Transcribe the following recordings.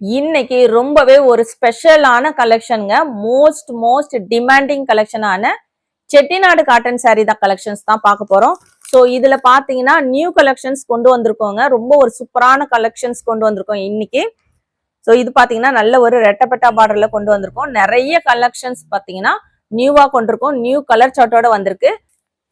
இன்னைக்கு ரொம்பவே ஒரு ஸ்பெஷலான கலெக்ஷனுங்க. மோஸ்ட் டிமாண்டிங் கலெக்ஷனான செட்டிநாடு காட்டன் saree தான் கலெக்ஷன்ஸ் தான் பார்க்க போறோம். ஸோ இதுல பாத்தீங்கன்னா நியூ கலெக்ஷன்ஸ் கொண்டு வந்திருக்கோங்க. ரொம்ப ஒரு சூப்பரான கலெக்ஷன்ஸ் கொண்டு வந்திருக்கோம் இன்னைக்கு. ஸோ இது பாத்தீங்கன்னா நல்ல ஒரு ரெட்டப்பட்டா பார்டர்ல கொண்டு வந்திருக்கோம். நிறைய கலெக்ஷன்ஸ் பாத்தீங்கன்னா நியூவா கொண்டிருக்கோம். நியூ கலர் சார்ட்டோட வந்திருக்கு.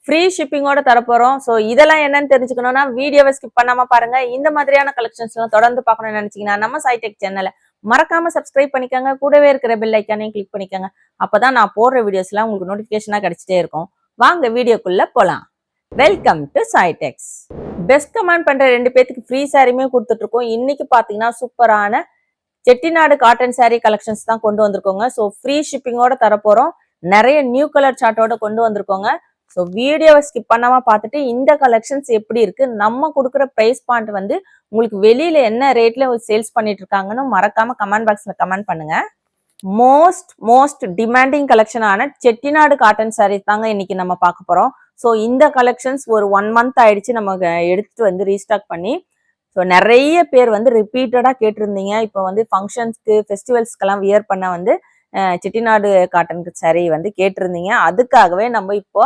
ஃப்ரீ ஷிப்பிங்கோட தரப்போறோம். ஸோ இதெல்லாம் என்னன்னு தெரிஞ்சுக்கணும்னா வீடியோவை ஸ்கிப் பண்ணாம பாருங்க. இந்த மாதிரியான கலெக்ஷன்ஸ் எல்லாம் தொடர்ந்து பார்க்கணும்னு நினைச்சீங்கன்னா நம்ம சாய்டெக் சேனலை மறக்காம சப்ஸ்கிரைப் பண்ணிக்கோங்க. கூடவே இருக்கிற பெல் ஐக்கானையும் கிளிக் பண்ணிக்கோங்க. அப்பதான் நான் போடுற வீடியோஸ் எல்லாம் உங்களுக்கு நோட்டிபிகேஷனா கிடைச்சிட்டே இருக்கும். வாங்க வீடியோக்குள்ள போலாம். Welcome to சாய்டெக்ஸ். பெஸ்ட் கமெண்ட் பண்ற 2 பேத்துக்கு ஃப்ரீ சாரியுமே கொடுத்துட்டு இருக்கோம். இன்னைக்கு பாத்தீங்கன்னா சூப்பரான செட்டிநாடு காட்டன் saree கலெக்ஷன்ஸ் தான் கொண்டு வந்திருக்கோங்க. So free ஷிப்பிங்கோட தரப்போறோம். நிறைய நியூ கலர் சார்ட்டோட கொண்டு வந்திருக்கோங்க. ஸோ வீடியோவை ஸ்கிப் பண்ணாம பார்த்துட்டு இந்த கலெக்ஷன்ஸ் எப்படி இருக்கு, நம்ம கொடுக்குற பிரைஸ் பாயிண்ட் வந்து உங்களுக்கு வெளியில என்ன ரேட்ல சேல்ஸ் பண்ணிட்டு இருக்காங்கன்னு மறக்காம கமெண்ட் பாக்ஸ்ல கமெண்ட் பண்ணுங்க. மோஸ்ட் டிமாண்டிங் கலெக்ஷனான செட்டிநாடு காட்டன் சாரீஸ் தாங்க இன்னைக்கு நம்ம பார்க்க போறோம். ஸோ இந்த கலெக்ஷன்ஸ் ஒரு 1 month ஆயிடுச்சு நம்ம எடுத்துட்டு வந்து ரீஸ்டாக் பண்ணி. ஸோ நிறைய பேர் வந்து ரிப்பீட்டடா கேட்டிருந்தீங்க. இப்போ வந்து ஃபங்க்ஷன்ஸ்க்கு ஃபெஸ்டிவல்ஸ்க்கெல்லாம் வியர் பண்ண வந்து செட்டிநாடு காட்டன் saree வந்து கேட்டிருந்தீங்க. அதுக்காகவே நம்ம இப்போ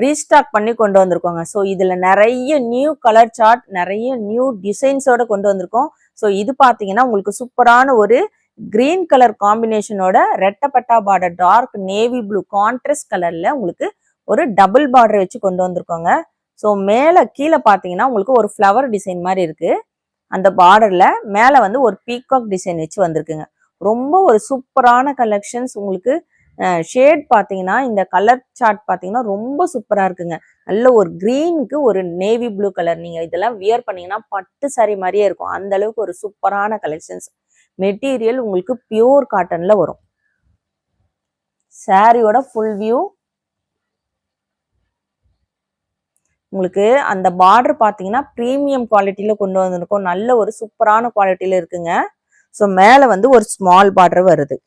ரீஸ்டாக் பண்ணி கொண்டு வந்திருக்கோங்க. ஸோ இதுல நிறைய நியூ கலர் சார்ட், நிறைய நியூ டிசைன்ஸோட கொண்டு வந்திருக்கோம். ஸோ இது பாத்தீங்கன்னா உங்களுக்கு சூப்பரான ஒரு கிரீன் கலர் காம்பினேஷனோட ரெட்டப்பட்டா border, dark navy blue contrast கலர்ல உங்களுக்கு ஒரு டபுள் பார்டர் வச்சு கொண்டு வந்திருக்கோங்க. ஸோ மேல கீழே பாத்தீங்கன்னா உங்களுக்கு ஒரு ஃப்ளவர் டிசைன் மாதிரி இருக்கு. அந்த பார்டர்ல மேல வந்து ஒரு பீகாக் டிசைன் வச்சு வந்திருக்குங்க. ரொம்ப ஒரு சூப்பரான கலெக்ஷன்ஸ். உங்களுக்கு ஷேட் பாத்தீங்கன்னா இந்த கலர் சார்ட் பாத்தீங்கன்னா ரொம்ப சூப்பரா இருக்குங்க. நல்ல ஒரு கிரீனுக்கு ஒரு நேவி ப்ளூ கலர். நீங்க இதெல்லாம் வியர் பண்ணீங்கன்னா பட்டு சாரி மாதிரியே இருக்கும். அந்த அளவுக்கு ஒரு சூப்பரான கலெக்ஷன்ஸ். மெட்டீரியல் உங்களுக்கு பியூர் காட்டன்ல வரும். சாரியோட ஃபுல் வியூ உங்களுக்கு அந்த பார்டர் பாத்தீங்கன்னா பிரீமியம் குவாலிட்டியில கொண்டு வந்திருக்கோம். நல்ல ஒரு சூப்பரான குவாலிட்டியில இருக்குங்க. ஸோ மேல வந்து ஒரு ஸ்மால் பார்டர் வருது.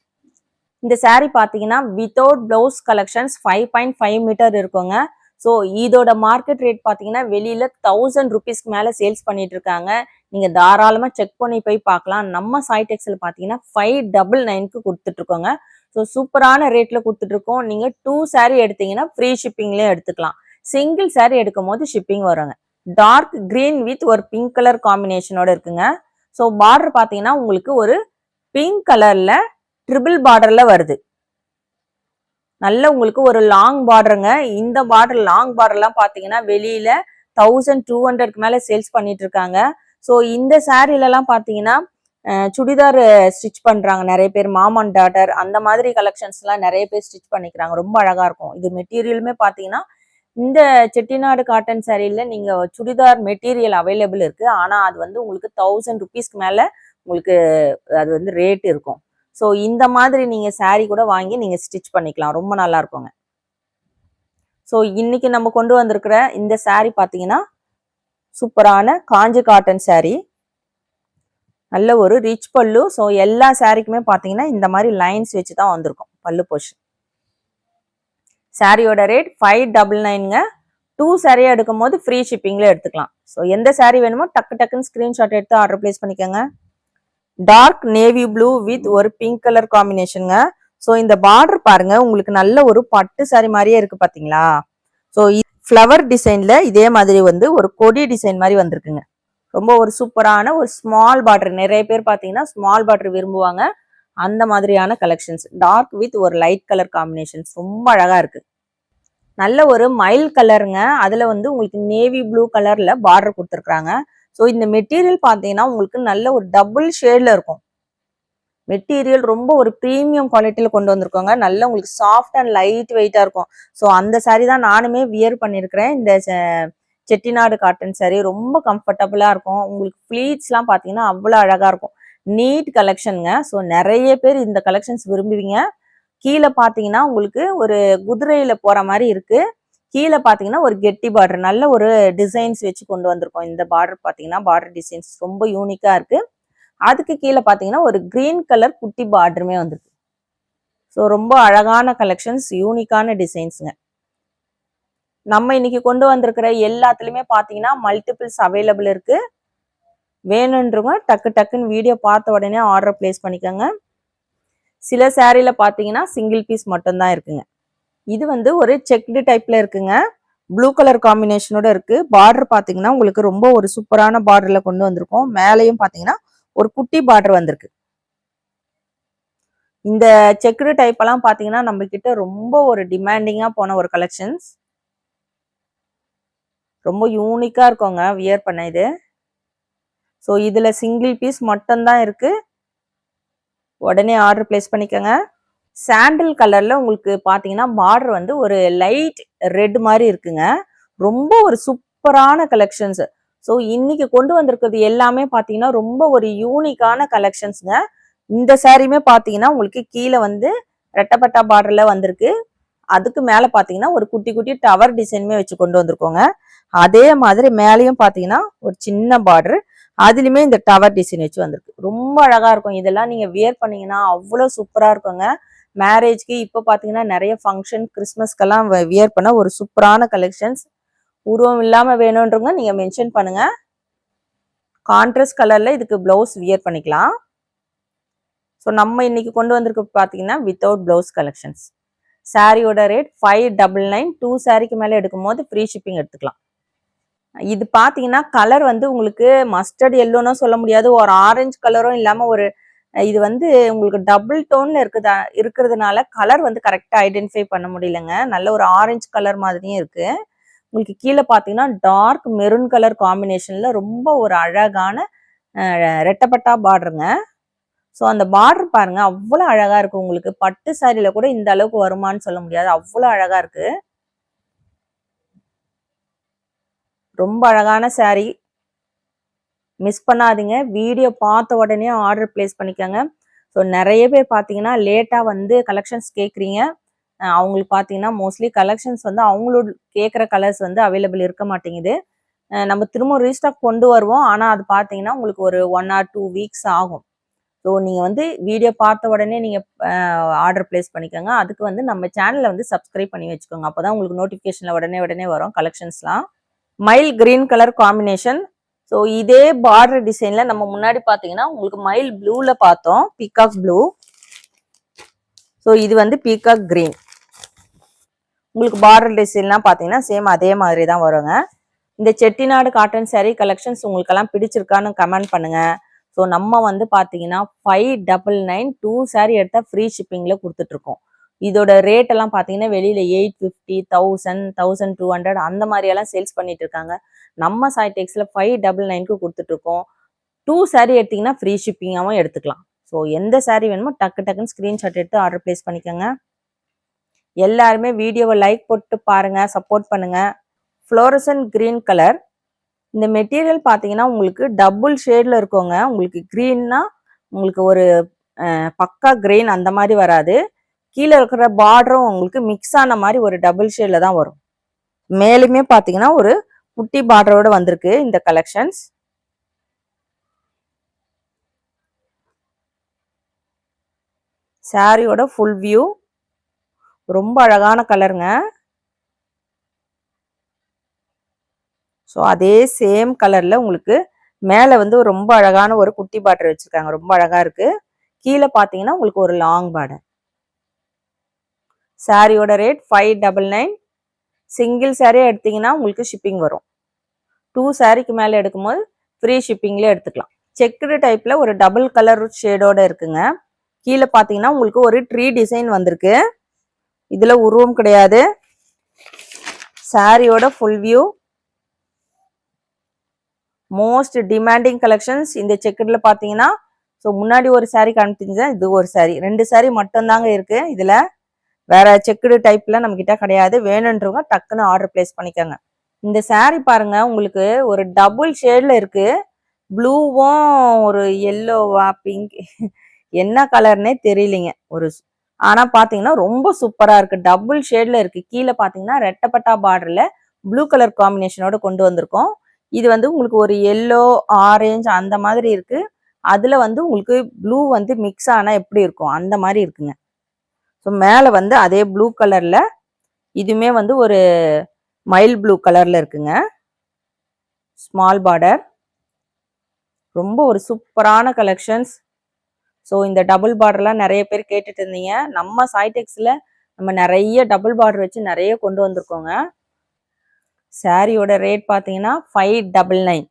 இந்த saree பாத்தீங்கன்னா வித்தவுட் பிளவுஸ் கலெக்ஷன்ஸ் 5.5 மீட்டர் இருக்குங்க. ஸோ இதோட மார்க்கெட் ரேட் பாத்தீங்கன்னா வெளியில 1000 rupeesக்கு மேல சேல்ஸ் பண்ணிட்டு இருக்காங்க. நீங்க தாராளமா செக் பண்ணி போய் பார்க்கலாம். நம்ம சாய்டெக்ஸ்ல பாத்தீங்கன்னா 599க்கு கொடுத்துட்டு இருக்கோங்க. ஸோ சூப்பரான ரேட்ல கொடுத்துட்டு இருக்கோம். நீங்க 2 saree எடுத்தீங்கன்னா ஃப்ரீ ஷிப்பிங்லயும் எடுத்துக்கலாம். சிங்கிள் saree எடுக்கும் போது ஷிப்பிங் வருங்க. டார்க் கிரீன் வித் ஒரு பிங்க் கலர் காம்பினேஷனோட இருக்குங்க. ஸோ பார்டர் பாத்தீங்கன்னா உங்களுக்கு ஒரு பிங்க் கலர்ல ட்ரிபிள் பார்டர்ல வருது. நல்ல உங்களுக்கு ஒரு லாங் பார்டருங்க. இந்த பார்டர் லாங் பார்டர்லாம் பாத்தீங்கன்னா வெளியில 1200க்கு மேல சேல்ஸ் பண்ணிட்டு இருக்காங்க. ஸோ இந்த சாரீலாம் பாத்தீங்கன்னா சுடிதார் ஸ்டிச் பண்றாங்க நிறைய பேர். மாம் அண்ட் டாட்டர் அந்த மாதிரி கலெக்ஷன்ஸ் எல்லாம் நிறைய பேர் ஸ்டிச் பண்ணிக்கிறாங்க. ரொம்ப அழகா இருக்கும். இது மெட்டீரியலுமே பாத்தீங்கன்னா இந்த செட்டிநாடு காட்டன் சாரியில நீங்க சுடிதார் மெட்டீரியல் அவைலபிள் இருக்கு. ஆனா அது வந்து உங்களுக்கு 1000 rupeesக்கு மேல உங்களுக்கு அது வந்து ரேட் இருக்கும். ஸோ இந்த மாதிரி நீங்க saree கூட வாங்கி நீங்க ஸ்டிச் பண்ணிக்கலாம். ரொம்ப நல்லா இருக்குங்க. ஸோ இன்னைக்கு நம்ம கொண்டு வந்திருக்கிற இந்த saree பாத்தீங்கன்னா சூப்பரான காஞ்சி காட்டன் saree. நல்ல ஒரு ரிச் பல்லு. ஸோ எல்லா சாரிக்குமே பாத்தீங்கன்னா இந்த மாதிரி லைன்ஸ் வச்சு தான் வந்திருக்கும் பல்லு போர்ஷன். சாரியோட ரேட் 599ங்க. 2 saree எடுக்கும் போது ஃப்ரீ ஷிப்பிங்ல எடுத்துக்கலாம். ஸோ எந்த saree வேணுமோ டக்குன்னு ஸ்கிரீன்ஷாட் எடுத்து ஆர்டர் பிளேஸ் பண்ணிக்கோங்க. டார்க் நேவி ப்ளூ வித் ஒரு பிங்க் கலர் காம்பினேஷனுங்க. ஸோ இந்த பார்டர் பாருங்க உங்களுக்கு நல்ல ஒரு பட்டு சாரி மாதிரியே இருக்கு பாத்தீங்களா. ஸோ ஃப்ளவர் டிசைன்ல இதே மாதிரி வந்து ஒரு கொடி டிசைன் மாதிரி வந்திருக்குங்க. ரொம்ப ஒரு சூப்பரான ஒரு ஸ்மால் பார்டர். நிறைய பேர் பாத்தீங்கன்னா ஸ்மால் பார்டர் விரும்புவாங்க. அந்த மாதிரியான கலெக்ஷன்ஸ். டார்க் வித் ஒரு லைட் கலர் காம்பினேஷன்ஸ் ரொம்ப அழகா இருக்கு. நல்ல ஒரு மைல் கலருங்க. அதுல வந்து உங்களுக்கு நேவி ப்ளூ கலர்ல பார்டர் கொடுத்துருக்காங்க. ஸோ இந்த மெட்டீரியல் பார்த்தீங்கன்னா உங்களுக்கு நல்ல ஒரு டபுள் ஷேட்ல இருக்கும். மெட்டீரியல் ரொம்ப ஒரு ப்ரீமியம் குவாலிட்டியில கொண்டு வந்திருக்கோங்க. நல்ல உங்களுக்கு சாஃப்ட் அண்ட் லைட் வெயிட்டா இருக்கும். ஸோ அந்த சாரீ தான் நானுமே வியர் பண்ணியிருக்கிறேன். இந்த செட்டிநாடு காட்டன் சாரீ ரொம்ப கம்ஃபர்டபுளா இருக்கும். உங்களுக்கு ஃபிளீட்ஸ்லாம் பார்த்தீங்கன்னா அவ்வளோ அழகா இருக்கும். நீட் கலெக்ஷனுங்க. ஸோ நிறைய பேர் இந்த கலெக்ஷன்ஸ் விரும்புவீங்க. கீழே பார்த்தீங்கன்னா உங்களுக்கு ஒரு குதிரையில போற மாதிரி இருக்கு. கீழே பாத்தீங்கன்னா ஒரு கெட்டி பார்டர், நல்ல ஒரு டிசைன்ஸ் வச்சு கொண்டு வந்திருக்கோம். இந்த பார்டர் பாத்தீங்கன்னா பார்டர் டிசைன்ஸ் ரொம்ப யூனிக்கா இருக்கு. அதுக்கு கீழே பாத்தீங்கன்னா ஒரு கிரீன் கலர் குட்டி பார்டருமே வந்திருக்கு. ஸோ ரொம்ப அழகான கலெக்ஷன்ஸ், யூனிக்கான டிசைன்ஸுங்க. நம்ம இன்னைக்கு கொண்டு வந்திருக்கிற எல்லாத்துலயுமே பாத்தீங்கன்னா மல்டிபிள்ஸ் அவைலபிள் இருக்கு. வேணுன்றவங்க டக்கு டக்குன்னு வீடியோ பார்த்த உடனே ஆர்டர் பிளேஸ் பண்ணிக்கோங்க. சில சாரீல பார்த்தீங்கன்னா சிங்கிள் பீஸ் மட்டும்தான் இருக்குங்க. இது வந்து ஒரு செக்டு டைப்ல இருக்குங்க. ப்ளூ கலர் காம்பினேஷனோட இருக்கு. பார்டர் பார்த்தீங்கன்னா உங்களுக்கு ரொம்ப ஒரு சூப்பரான பார்டர்ல கொண்டு வந்திருக்கோம். மேலேயும் பார்த்தீங்கன்னா ஒரு குட்டி பார்டர் வந்திருக்கு. இந்த செக்டு டைப் எல்லாம் பார்த்தீங்கன்னா நம்ம கிட்ட ரொம்ப ஒரு டிமாண்டிங்கா போன ஒரு கலெக்ஷன்ஸ். ரொம்ப யூனிக்கா இருக்குங்க வியர் பண்ண இது. ஸோ இதுல சிங்கிள் பீஸ் மட்டும்தான் இருக்கு. உடனே ஆர்டர் பிளேஸ் பண்ணிக்கோங்க. சாண்டில் கலர்ல உங்களுக்கு பாத்தீங்கன்னா பார்டர் வந்து ஒரு லைட் ரெட் மாதிரி இருக்குங்க. ரொம்ப ஒரு சூப்பரான கலெக்ஷன்ஸ். ஸோ இன்னைக்கு கொண்டு வந்திருக்கிறது எல்லாமே பாத்தீங்கன்னா ரொம்ப ஒரு யூனிக்கான கலெக்ஷன்ஸ்ங்க. இந்த சாரியுமே பாத்தீங்கன்னா உங்களுக்கு கீழே வந்து ரெட்டப்பட்டா பார்டர்ல வந்திருக்கு. அதுக்கு மேல பாத்தீங்கன்னா ஒரு குட்டி குட்டி டவர் டிசைனுமே வச்சு கொண்டு வந்திருக்கோங்க. அதே மாதிரி மேலேயும் பாத்தீங்கன்னா ஒரு சின்ன பார்டர், அதுலயுமே இந்த டவர் டிசைன் வச்சு வந்திருக்கு. ரொம்ப அழகா இருக்கும். இதெல்லாம் நீங்க வியர் பண்ணீங்கன்னா அவ்வளவு சூப்பரா இருக்குங்க. மேரேஜ்க்கு இப்ப பாத்தீங்கன்னா நிறைய ஃபங்க்ஷன் கிறிஸ்மஸ்க்கெல்லாம் வியர் பண்ண ஒரு சூப்பரான கலெக்ஷன்ஸ். உருவம் இல்லாம வேணும்ன்றவங்க நீங்க மென்ஷன் பண்ணுங்க. கான்ட்ராஸ்ட் கலர்ல இதுக்கு பிளவுஸ் வியர் பண்ணிக்கலாம். ஸோ நம்ம இன்னைக்கு கொண்டு வந்திருக்க பாத்தீங்கன்னா வித்தவுட் பிளவுஸ் கலெக்ஷன்ஸ். சாரியோட ரேட் 599. 2 சாரிக்கு மேல எடுக்கும் போது ஃப்ரீ ஷிப்பிங் எடுத்துக்கலாம். இது பாத்தீங்கன்னா கலர் வந்து உங்களுக்கு மஸ்டர்ட் எல்லோன்னு சொல்ல முடியாது, ஒரு ஆரஞ்சு கலரும் இல்லாம ஒரு இது வந்து உங்களுக்கு டபுள் டோன்ல இருக்கிறதுனால கலர் வந்து கரெக்டா ஐடென்டிஃபை பண்ண முடியலங்க. நல்ல ஒரு ஆரஞ்சு கலர் மாதிரியும் இருக்கு. உங்களுக்கு கீழே பாத்தீங்கன்னா டார்க் மெரூன் கலர் காம்பினேஷன்ல ரொம்ப ஒரு அழகான ரெட்டப்பட்டா பார்டருங்க. ஸோ அந்த பார்டர் பாருங்க அவ்வளவு அழகா இருக்கு. உங்களுக்கு பட்டு சாரியில கூட இந்த அளவுக்கு வருமானு சொல்ல முடியாது, அவ்வளவு அழகா இருக்கு. ரொம்ப அழகான சாரி, மிஸ் பண்ணாதீங்க. வீடியோ பார்த்த உடனே ஆர்டர் பிளேஸ் பண்ணிக்கோங்க. ஸோ நிறைய பேர் பார்த்தீங்கன்னா லேட்டாக வந்து கலெக்ஷன்ஸ் கேட்குறீங்க. அவங்களுக்கு பார்த்தீங்கன்னா மோஸ்ட்லி கலெக்ஷன்ஸ் வந்து அவங்களோட கேட்குற கலர்ஸ் வந்து அவைலபிள் இருக்க மாட்டேங்குது. நம்ம திரும்ப ரீஸ்டாக் கொண்டு வருவோம். ஆனால் அது பார்த்தீங்கன்னா உங்களுக்கு ஒரு 1 or 2 வீக்ஸ் ஆகும். ஸோ நீங்கள் வந்து வீடியோ பார்த்த உடனே நீங்கள் ஆர்டர் பிளேஸ் பண்ணிக்கோங்க. அதுக்கு வந்து நம்ம சேனலை வந்து சப்ஸ்கிரைப் பண்ணி வச்சுக்கோங்க. அப்போ தான் உங்களுக்கு நோட்டிஃபிகேஷனில் உடனே உடனே வரும் கலெக்ஷன்ஸ்லாம். Mile green colour combination. So இதே பார்டர் டிசைன்ல நம்ம முன்னாடி பாத்தீங்கன்னா உங்களுக்கு மைல் ப்ளூல பார்த்தோம், பீகாக் ப்ளூ. ஸோ இது வந்து பீகாக் கிரீன். உங்களுக்கு பார்டர் டிசைன்லாம் பாத்தீங்கன்னா சேம் அதே மாதிரி தான் வருங்க. இந்த செட்டிநாடு காட்டன் சாரீ கலெக்ஷன்ஸ் உங்களுக்கெல்லாம் பிடிச்சிருக்கான்னு கமெண்ட் பண்ணுங்க. ஸோ நம்ம வந்து பாத்தீங்கன்னா 599 2 சாரீ எடுத்தா ஃப்ரீ ஷிப்பிங்ல கொடுத்துட்டு இருக்கோம். இதோட ரேட் எல்லாம் பாத்தீங்கன்னா வெளியில 850, 1000, 1200 அந்த மாதிரி எல்லாம் சேல்ஸ் பண்ணிட்டு இருக்காங்க. நம்ம சாய் டெக்ஸ்ல 599க்கு கொடுத்துட்டு இருக்கோம். 2 சாரீ எடுத்தீங்கன்னா ஃப்ரீ ஷிப்பிங்காவும் எடுத்துக்கலாம். ஸோ எந்த சாரீ வேணுமோ டக்கு டக்குன்னு ஸ்கிரீன்ஷாட் எடுத்து ஆர்டர் பிளேஸ் பண்ணிக்கோங்க. எல்லாருமே வீடியோவை லைக் போட்டு பாருங்க, சப்போர்ட் பண்ணுங்க. Fluorescent green colour. இந்த மெட்டீரியல் பாத்தீங்கன்னா உங்களுக்கு டபுள் ஷேட்ல இருக்குங்க. உங்களுக்கு கிரீன்னா உங்களுக்கு ஒரு பக்கா கிரீன் அந்த மாதிரி வராது. கீழே இருக்கிற பார்டரும் உங்களுக்கு மிக்ஸ் ஆன மாதிரி ஒரு டபுள் ஷேட்ல தான் வரும். மேலுமே பாத்தீங்கன்னா ஒரு குட்டி பார்டரோட வந்திருக்கு இந்த கலெக்ஷன்ஸ். சாரியோட ஃபுல் வியூ ரொம்ப அழகான கலருங்க. ஸோ அதே சேம் கலர்ல உங்களுக்கு மேல வந்து ரொம்ப அழகான ஒரு குட்டி பார்டர் வச்சிருக்காங்க, ரொம்ப அழகா இருக்கு. கீழே பாத்தீங்கன்னா உங்களுக்கு ஒரு லாங் பார்டர். சாரியோட ரேட் 599. சிங்கிள் சாரீ எடுத்தீங்கன்னா உங்களுக்கு ஷிப்பிங் வரும். 2 சாரீக்கு மேல எடுக்கும்போது ஃப்ரீ ஷிப்பிங்ல எடுத்துக்கலாம். செக்குடு டைப்ல ஒரு டபுள் கலர் ஷேடோட இருக்குங்க. கீழே பாத்தீங்கன்னா உங்களுக்கு ஒரு ட்ரீ டிசைன் வந்திருக்கு. இதுல உருவம் கிடையாது. சாரியோட full view. Most demanding collections இந்த செக்குடுல பாத்தீங்கன்னா. ஸோ முன்னாடி ஒரு சாரீ காமிச்சிருந்தேன், இது ஒரு சாரீ, 2 சாரீ மட்டும் தாங்க இருக்கு இதுல. வேற செக்குடு டைப்ல நம்ம கிட்ட கிடையாது. வேணுன்றவங்க டக்குன்னு ஆர்டர் பிளேஸ் பண்ணிக்கோங்க. இந்த சாரீ பாருங்க உங்களுக்கு ஒரு டபுள் ஷேட்ல இருக்கு. ப்ளூவும் ஒரு எல்லோவா பிங்க் என்ன கலர்னே தெரியலீங்க. ஆனா பாத்தீங்கன்னா ரொம்ப சூப்பரா இருக்கு. டபுள் ஷேட்ல இருக்கு. கீழே பாத்தீங்கன்னா ரெட்டப்பட்டா பார்டர்ல ப்ளூ கலர் காம்பினேஷனோட கொண்டு வந்திருக்கோம். இது வந்து உங்களுக்கு ஒரு எல்லோ ஆரஞ்சு அந்த மாதிரி இருக்கு. அதுல வந்து உங்களுக்கு ப்ளூ வந்து மிக்ஸ் ஆனா எப்படி இருக்கும் அந்த மாதிரி இருக்குங்க. ஸோ மேல வந்து அதே ப்ளூ கலர்ல இதுமே வந்து ஒரு மைல் ப்ளூ கலர்ல இருக்குங்க. Small border. ரொம்ப ஒரு சூப்பரான கலெக்ஷன்ஸ். ஸோ இந்த டபுள் பார்டர்லாம் நிறைய பேர் கேட்டுட்டு இருந்தீங்க. நம்ம சாய்டெக்ஸ்ல நம்ம நிறைய டபுள் பார்டர் வச்சு நிறைய கொண்டு வந்திருக்கோங்க. சாரியோட ரேட் பார்த்தீங்கன்னா 599.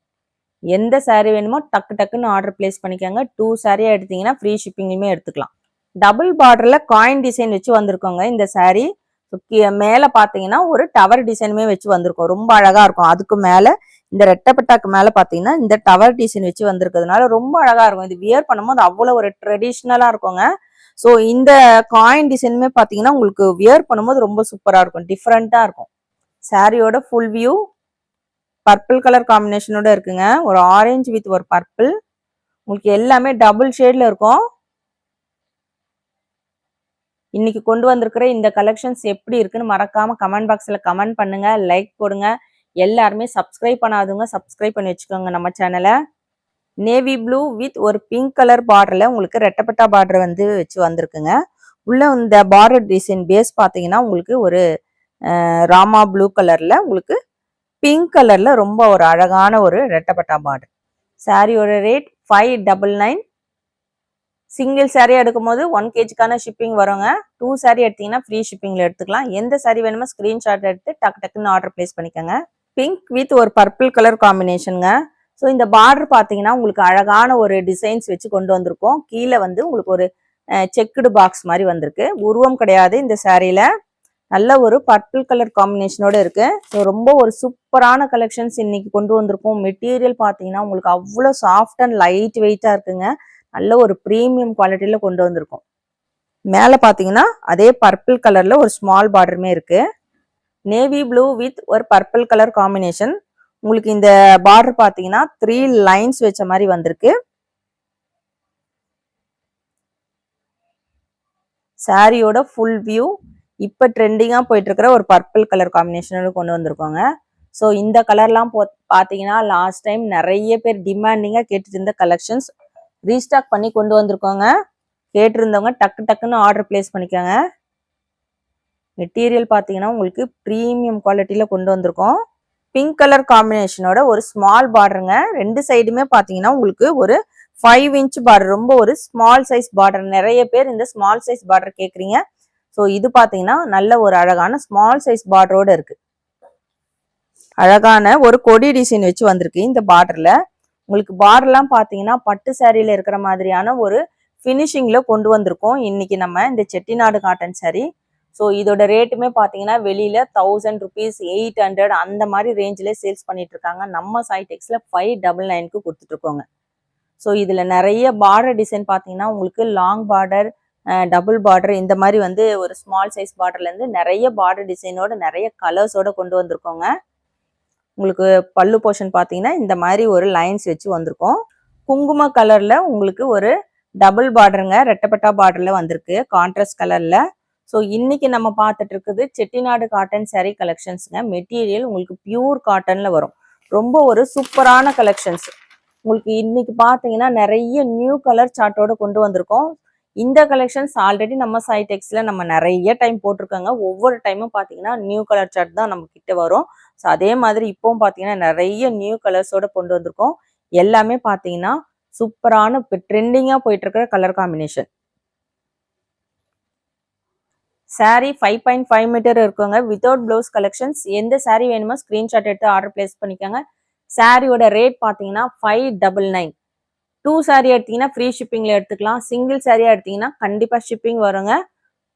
எந்த சாரீ வேணுமோ டக்கு டக்குன்னு ஆர்டர் பிளேஸ் பண்ணிக்கோங்க. 2 சாரியா எடுத்தீங்கன்னா ஃப்ரீ ஷிப்பிங்லையுமே எடுத்துக்கலாம். டபுள் பார்டர்ல காயின் டிசைன் வச்சு வந்திருக்கோங்க இந்த சாரீ. மேல பாத்தீங்கன்னா ஒரு டவர் டிசைனுமே வச்சு வந்திருக்கும். ரொம்ப அழகா இருக்கும். அதுக்கு மேல இந்த ரெட்டப்பட்டாக்கு மேல பாத்தீங்கன்னா இந்த டவர் டிசைன் வச்சு வந்திருக்கிறதுனால ரொம்ப அழகா இருக்கும். இது வியர் பண்ணும்போது அவ்வளவு ஒரு ட்ரெடிஷ்னலா இருக்குங்க. ஸோ இந்த காயின் டிசைனுமே பாத்தீங்கன்னா உங்களுக்கு வியர் பண்ணும்போது ரொம்ப சூப்பரா இருக்கும். டிஃப்ரெண்டா இருக்கும். சாரியோட ஃபுல் வியூ பர்பிள் கலர் காம்பினேஷனோட இருக்குங்க. ஒரு ஆரஞ்சு வித் ஒரு பர்பிள். உங்களுக்கு எல்லாமே டபுள் ஷேட்ல இருக்கும். இன்னைக்கு கொண்டு வந்திருக்கிற இந்த கலெக்ஷன்ஸ் எப்படி இருக்குன்னு மறக்காம கமெண்ட் பாக்ஸ்ல கமெண்ட் பண்ணுங்க, லைக் போடுங்க. எல்லாருமே சப்ஸ்கிரைப் பண்ணாதவங்க சப்ஸ்கிரைப் பண்ணி வச்சுக்கோங்க நம்ம சேனலை. நேவி ப்ளூ வித் ஒரு பிங்க் கலர் பார்டர்ல உங்களுக்கு ரெட்டப்பட்டா பார்டர் வந்து வச்சு வந்திருக்குங்க. உள்ள இந்த பார்டர் டிசைன் பேஸ் பாத்தீங்கன்னா உங்களுக்கு ஒரு ராமா ப்ளூ கலர்ல உங்களுக்கு பிங்க் கலர்ல ரொம்ப ஒரு அழகான ஒரு ரெட்டப்பட்டா பார்டர். சாரியோட ரேட் 599. சிங்கிள் சாரீ எடுக்கும் போது 1 kgக்கான ஷிப்பிங் வருங்க. 2 சாரீ எடுத்தீங்கன்னா ஃப்ரீ ஷிப்பிங்ல எடுத்துக்கலாம். எந்த சாரீ வேணுமோ ஸ்கிரீன்ஷாட் எடுத்து டக்கு டக்குன்னு ஆர்டர் பிளேஸ் பண்ணிக்கோங்க. பிங்க் வித் ஒரு பர்பிள் கலர் காம்பினேஷனுங்க. ஸோ இந்த பார்டர் பார்த்தீங்கன்னா உங்களுக்கு அழகான ஒரு டிசைன்ஸ் வச்சு கொண்டு வந்திருக்கோம். கீழே வந்து உங்களுக்கு ஒரு செக்குடு பாக்ஸ் மாதிரி வந்திருக்கு. உருவம் கிடையாது இந்த சாரீல. நல்ல ஒரு பர்பிள் கலர் காம்பினேஷனோட இருக்கு. ஸோ ரொம்ப ஒரு சூப்பரான கலெக்ஷன்ஸ் இன்னைக்கு கொண்டு வந்திருக்கோம். மெட்டீரியல் பார்த்தீங்கன்னா உங்களுக்கு அவ்வளோ சாஃப்ட் அண்ட் லைட் வெயிட்டா இருக்குங்க. நல்ல ஒரு பிரீமியம் குவாலிட்டியில கொண்டு வந்திருக்கோம். மேல பாத்தீங்கன்னா அதே பர்பிள் கலர்ல ஒரு ஸ்மால் பார்டருமே இருக்கு. நேவி ப்ளூ வித் ஒரு பர்பிள் கலர் காம்பினேஷன். உங்களுக்கு இந்த பார்டர் பாத்தீங்கன்னா 3 லைன்ஸ் வச்ச மாதிரி வந்திருக்கு. சாரியோட ஃபுல் வியூ இப்ப ட்ரெண்டிங்கா போயிட்டு இருக்கிற ஒரு பர்பிள் கலர் காம்பினேஷனோட கொண்டு வந்திருக்கோங்க. ஸோ இந்த கலர்லாம் பாத்தீங்கன்னா லாஸ்ட் டைம் நிறைய பேர் டிமாண்டிங்கா கேட்டுட்டு இருந்த கலெக்ஷன்ஸ் ரீஸ்டாக் பண்ணி கொண்டு வந்திருக்கோங்க. கேட்டிருந்தவங்க டக்கு டக்குன்னு ஆர்டர் பிளேஸ் பண்ணிக்கோங்க. மெட்டீரியல் பார்த்தீங்கன்னா உங்களுக்கு ப்ரீமியம் குவாலிட்டியில கொண்டு வந்திருக்கோம். பிங்க் கலர் காம்பினேஷனோட ஒரு ஸ்மால் பார்டருங்க. 2 சைடுமே பார்த்தீங்கன்னா உங்களுக்கு ஒரு 5 inch பார்டர். ரொம்ப ஒரு ஸ்மால் சைஸ் பார்டர். நிறைய பேர் இந்த ஸ்மால் சைஸ் பார்டர் கேட்குறீங்க. ஸோ இது பார்த்தீங்கன்னா நல்ல ஒரு அழகான ஸ்மால் சைஸ் பார்டரோட இருக்கு. அழகான ஒரு கொடி டிசைன் வச்சு வந்திருக்கு இந்த பார்டர்ல. உங்களுக்கு பார்டர்லாம் பாத்தீங்கன்னா பட்டு சாரியில இருக்கிற மாதிரியான ஒரு ஃபினிஷிங்ல கொண்டு வந்திருக்கோம் இன்னைக்கு நம்ம இந்த செட்டிநாடு காட்டன் சாரி. ஸோ இதோட ரேட்டுமே பாத்தீங்கன்னா வெளியில 1000 rupees 800 அந்த மாதிரி ரேஞ்சில சேல்ஸ் பண்ணிட்டு இருக்காங்க. நம்ம சாய்டெக்ஸ்ல 599க்கு கொடுத்துட்டு இருக்கோங்க. ஸோ இதுல நிறைய பார்டர் டிசைன் பாத்தீங்கன்னா உங்களுக்கு லாங் பார்டர், டபுள் பார்டர், இந்த மாதிரி வந்து ஒரு ஸ்மால் சைஸ் பார்டர்ல இருந்து நிறைய பார்டர் டிசைனோட நிறைய கலர்ஸோட கொண்டு வந்திருக்கோங்க. உங்களுக்கு பல்லு போர்ஷன் பார்த்தீங்கன்னா இந்த மாதிரி ஒரு லைன்ஸ் வச்சு வந்திருக்கும். குங்கும கலர்ல உங்களுக்கு ஒரு டபுள் பார்டருங்க, ரெட்டப்பட்டா பார்டர்ல வந்திருக்கு கான்ட்ராஸ்ட் கலர்ல. ஸோ இன்னைக்கு நம்ம பார்த்துட்டு இருக்குது செட்டிநாடு காட்டன் சாரீ கலெக்ஷன்ஸுங்க. மெட்டீரியல் உங்களுக்கு பியூர் காட்டன்ல வரும். ரொம்ப ஒரு சூப்பரான கலெக்ஷன்ஸ். உங்களுக்கு இன்னைக்கு பார்த்தீங்கன்னா நிறைய நியூ கலர் சார்ட்டோட கொண்டு வந்திருக்கோம். இந்த கலெக்ஷன்ஸ் ஆல்ரெடி நம்ம சாய்டெக்ஸ்ல நம்ம நிறைய டைம் போட்டிருக்கோங்க. ஒவ்வொரு டைமும் பார்த்தீங்கன்னா நியூ கலர் சார்ட் தான் நம்ம கிட்ட வரும். ஸோ அதே மாதிரி இப்பவும் பார்த்தீங்கன்னா நிறைய நியூ கலர்ஸோட கொண்டு வந்திருக்கோம். எல்லாமே பார்த்தீங்கன்னா சூப்பரான இப்போ ட்ரெண்டிங்கா போயிட்டு இருக்கிற கலர் காம்பினேஷன். சாரி 5.5 மீட்டர் இருக்குங்க. Without blouse collections. எந்த சாரி வேணுமோ ஸ்கிரீன்ஷாட் எடுத்து ஆர்டர் பிளேஸ் பண்ணிக்கோங்க. சாரியோட ரேட் பார்த்தீங்கன்னா 599. 2 சாரி எடுத்தீங்கன்னா ஃப்ரீ ஷிப்பிங்ல எடுத்துக்கலாம். சிங்கிள் சாரியா எடுத்தீங்கன்னா கண்டிப்பா ஷிப்பிங் வருங்க.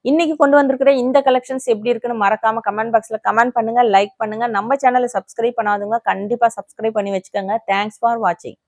இன்னைக்கு கொண்டு வந்திருக்கிற இந்த கலெக்ஷன்ஸ் எப்படி இருக்குன்னு மறக்காம கமெண்ட் பாக்ஸ்ல கமெண்ட் பண்ணுங்க, லைக் பண்ணுங்க. நம்ம சேனலை சப்ஸ்கிரைப் பண்ணாதவங்க கண்டிப்பா சப்ஸ்கிரைப் பண்ணி வச்சுக்கோங்க. தேங்க்ஸ் ஃபார் வாட்சிங்.